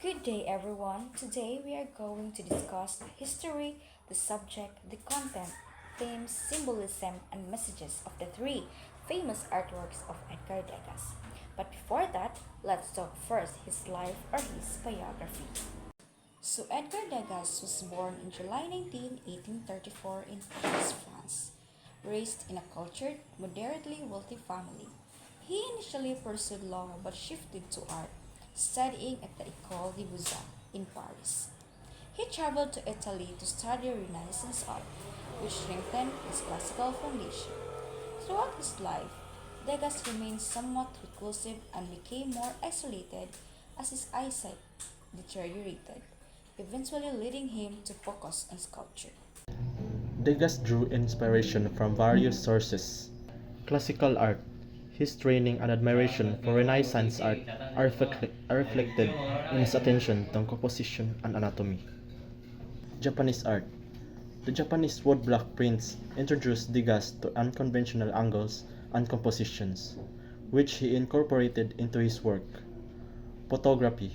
Good day, everyone. Today we are going to discuss the history, the subject, the content, themes, symbolism, and messages of the three famous artworks of Edgar Degas. But before that, let's talk first his life or his biography. So Edgar Degas was born in July 19, 1834 in Paris, France. Raised in a cultured, moderately wealthy family, he initially pursued law but shifted to art, studying at the École des Beaux-Arts in Paris. He traveled to Italy to study Renaissance art, which strengthened his classical foundation. Throughout his life, Degas remained somewhat reclusive and became more isolated as his eyesight deteriorated, eventually leading him to focus on sculpture. Degas drew inspiration from various sources. Classical art, his training and admiration for Renaissance art are reflected in his attention to composition and anatomy. Japanese art. The Japanese woodblock prints introduced Degas to unconventional angles and compositions, which he incorporated into his work. Photography.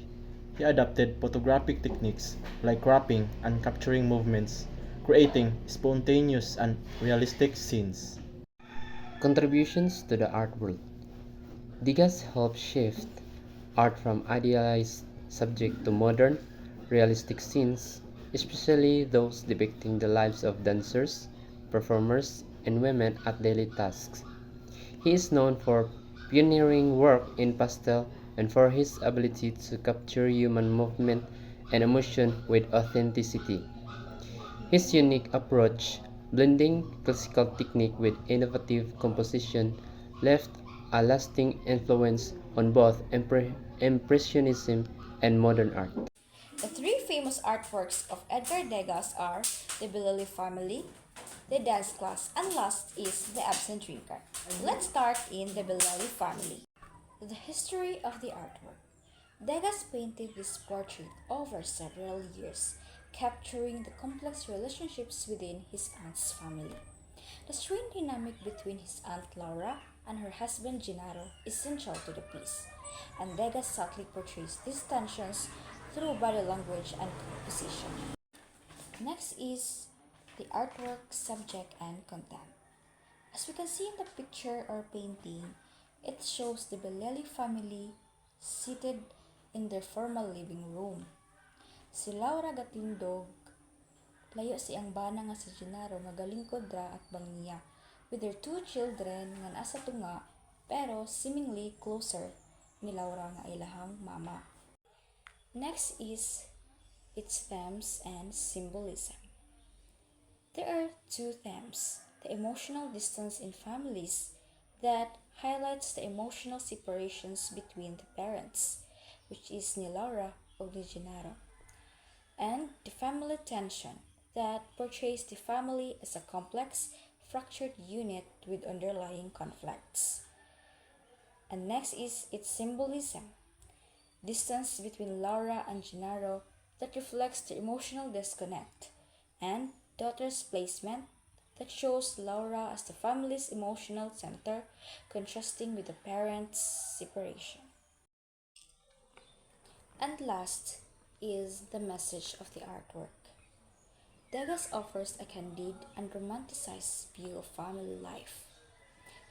He adapted photographic techniques like cropping and capturing movements, creating spontaneous and realistic scenes. Contributions to the art world. Degas helped shift art from idealized subject to modern, realistic scenes, especially those depicting the lives of dancers, performers, and women at daily tasks. He is known for pioneering work in pastel and for his ability to capture human movement and emotion with authenticity. His unique approach, blending classical technique with innovative composition, left a lasting influence on both Impressionism and modern art. The three famous artworks of Edgar Degas are the Bellelli family, the dance class, and last is the absent drinker. Let's start in the Bellelli family. The history of the artwork. Degas painted this portrait over several years, capturing the complex relationships within his aunt's family. The strained dynamic between his aunt Laura and her husband Gennaro is central to the piece, and Degas subtly portrays these tensions through body language and composition. Next is the artwork, subject, and content. As we can see in the picture or painting, it shows the Bellelli family seated in their formal living room. Si Laura gatindog, layo siyang bana nga si Gennaro nga galingkod ra at bangniya, with their two children nga nasa tunga pero seemingly closer ni Laura nga ilahang mama. Next is its themes and symbolism. There are two themes: the emotional distance in families that highlights the emotional separations between the parents, which is ni Laura o ni Gennaro, and the family tension that portrays the family as a complex, fractured unit with underlying conflicts. And next is its symbolism: distance between Laura and Gennaro that reflects the emotional disconnect, and daughter's placement that shows Laura as the family's emotional center, contrasting with the parents' separation. And last is the message of the artwork. Degas offers a candid and romanticized view of family life.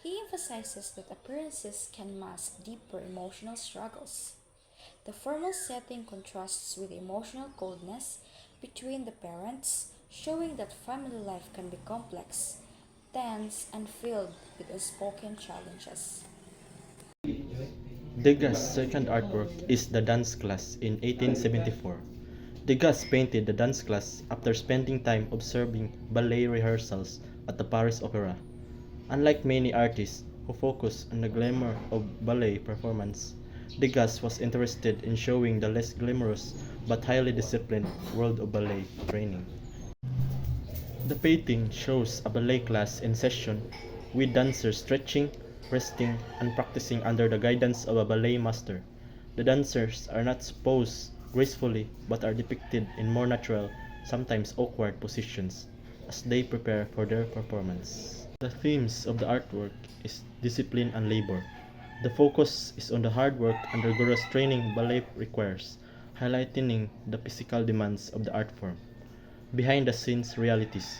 He emphasizes that appearances can mask deeper emotional struggles. The formal setting contrasts with the emotional coldness between the parents, showing that family life can be complex, tense, and filled with unspoken challenges. Degas' second artwork is The Dance Class in 1874. Degas painted the dance class after spending time observing ballet rehearsals at the Paris Opera. Unlike many artists who focus on the glamour of ballet performance, Degas was interested in showing the less glamorous but highly disciplined world of ballet training. The painting shows a ballet class in session with dancers stretching, resting, and practicing under the guidance of a ballet master. The dancers are not posed gracefully but are depicted in more natural, sometimes awkward positions as they prepare for their performance. The themes of the artwork is discipline and labor. The focus is on the hard work and rigorous training ballet requires, highlighting the physical demands of the art form. Behind the scenes realities,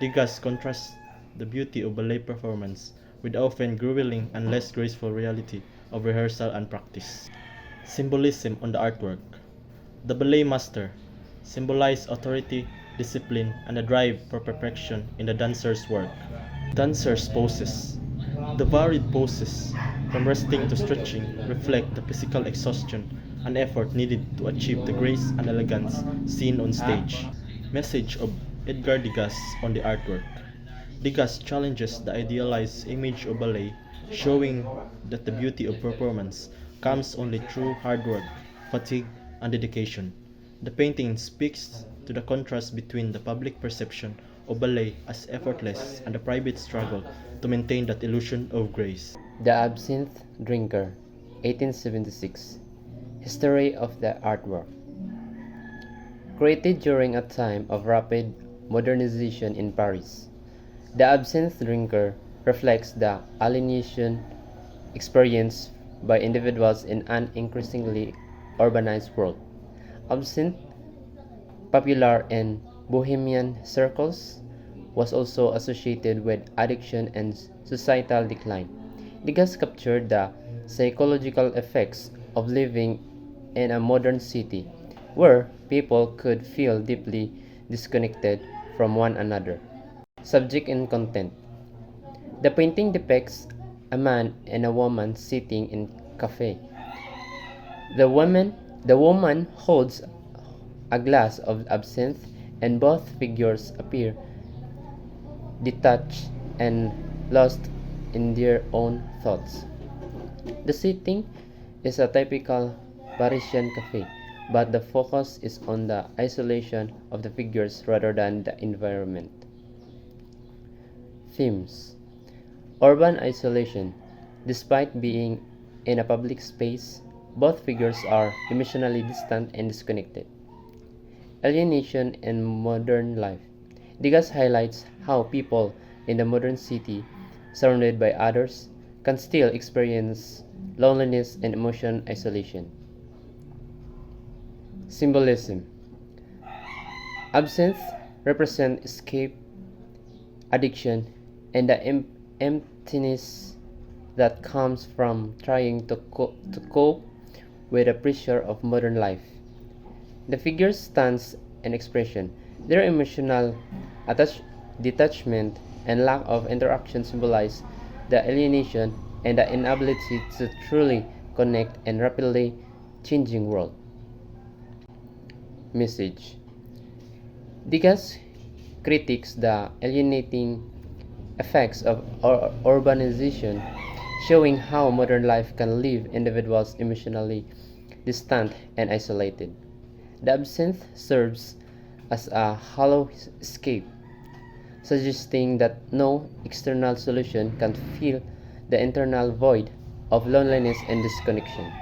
Degas contrasts the beauty of ballet performance with the often grueling and less graceful reality of rehearsal and practice. Symbolism on the artwork. The ballet master symbolizes authority, discipline, and a drive for perfection in the dancer's work. Dancer's poses. The varied poses, from resting to stretching, reflect the physical exhaustion and effort needed to achieve the grace and elegance seen on stage. Message of Edgar Degas on the artwork. Degas challenges the idealized image of ballet, showing that the beauty of performance comes only through hard work, fatigue, and dedication. The painting speaks to the contrast between the public perception of ballet as effortless and the private struggle to maintain that illusion of grace. The Absinthe Drinker, 1876. History of the artwork. Created during a time of rapid modernization in Paris, the Absinthe Drinker reflects the alienation experienced by individuals in an increasingly urbanized world. Absinthe, popular in bohemian circles, was also associated with addiction and societal decline. Degas captured the psychological effects of living in a modern city, where people could feel deeply disconnected from one another. Subject and content. The painting depicts a man and a woman sitting in a cafe. The woman holds a glass of absinthe, and both figures appear detached and lost in their own thoughts. The setting is a typical Parisian cafe, but the focus is on the isolation of the figures rather than the environment. Themes. Urban isolation. Despite being in a public space, both figures are emotionally distant and disconnected. Alienation in modern life. Degas highlights how people in the modern city, surrounded by others, can still experience loneliness and emotional isolation. Symbolism. Absinthe represents escape, addiction, and the emptiness that comes from trying to cope with the pressure of modern life. The figure's stance and expression, their emotional detachment and lack of interaction symbolize the alienation and the inability to truly connect in rapidly changing world. Message. Degas critiques the alienating effects of urbanization, showing how modern life can leave individuals emotionally distant and isolated. The absinthe serves as a hollow escape, suggesting that no external solution can fill the internal void of loneliness and disconnection.